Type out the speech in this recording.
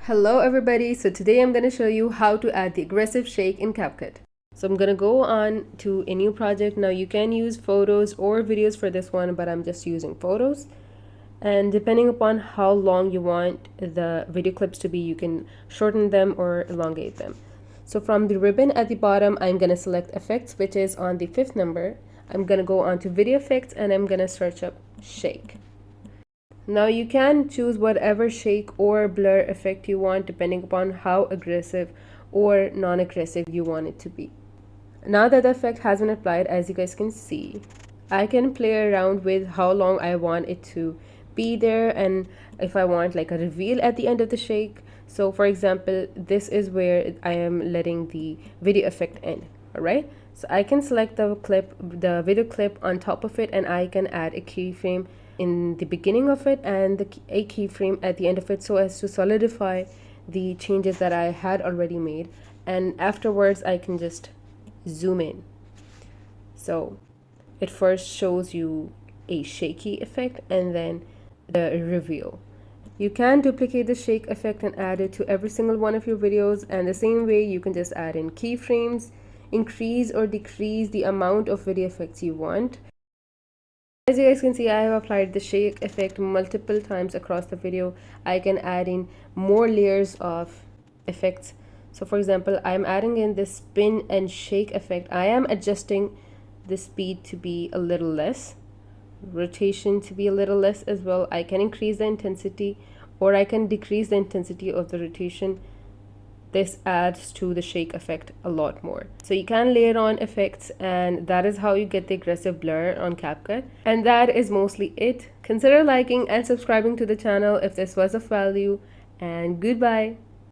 Hello everybody, so today I'm going to show you how to add the aggressive shake in CapCut. So I'm going to go on to a new project. Now you can use photos or videos for this one, but I'm just using photos. And depending upon how long you want the video clips to be, you can shorten them or elongate them. So from the ribbon at the bottom, I'm going to select effects, which is on the 5th number. I'm going to go on to video effects and I'm going to search up shake. Now you can choose whatever shake or blur effect you want depending upon how aggressive or non-aggressive you want it to be. Now that the effect has been applied, as you guys can see, I can play around with how long I want it to be there and if I want like a reveal at the end of the shake. So for example, this is where I am letting the video effect end. Alright, so I can select the video clip on top of it, and I can add a keyframe in the beginning of it and a keyframe at the end of it so as to solidify the changes that I had already made, and afterwards I can just zoom in. So it first shows you a shaky effect and then the reveal. You can duplicate the shake effect and add it to every single one of your videos, and the same way you can just add in keyframes, increase or decrease the amount of video effects you want. As you guys can see, I have applied the shake effect multiple times across the video. I can add in more layers of effects. So for example, I'm adding in this spin and shake effect. I am adjusting the speed to be a little less, rotation to be a little less as well. I can increase the intensity or I can decrease the intensity of the rotation. This adds to the shake effect a lot more. So you can layer on effects, and that is how you get the aggressive blur on CapCut. And that is mostly it. Consider liking and subscribing to the channel if this was of value, and goodbye.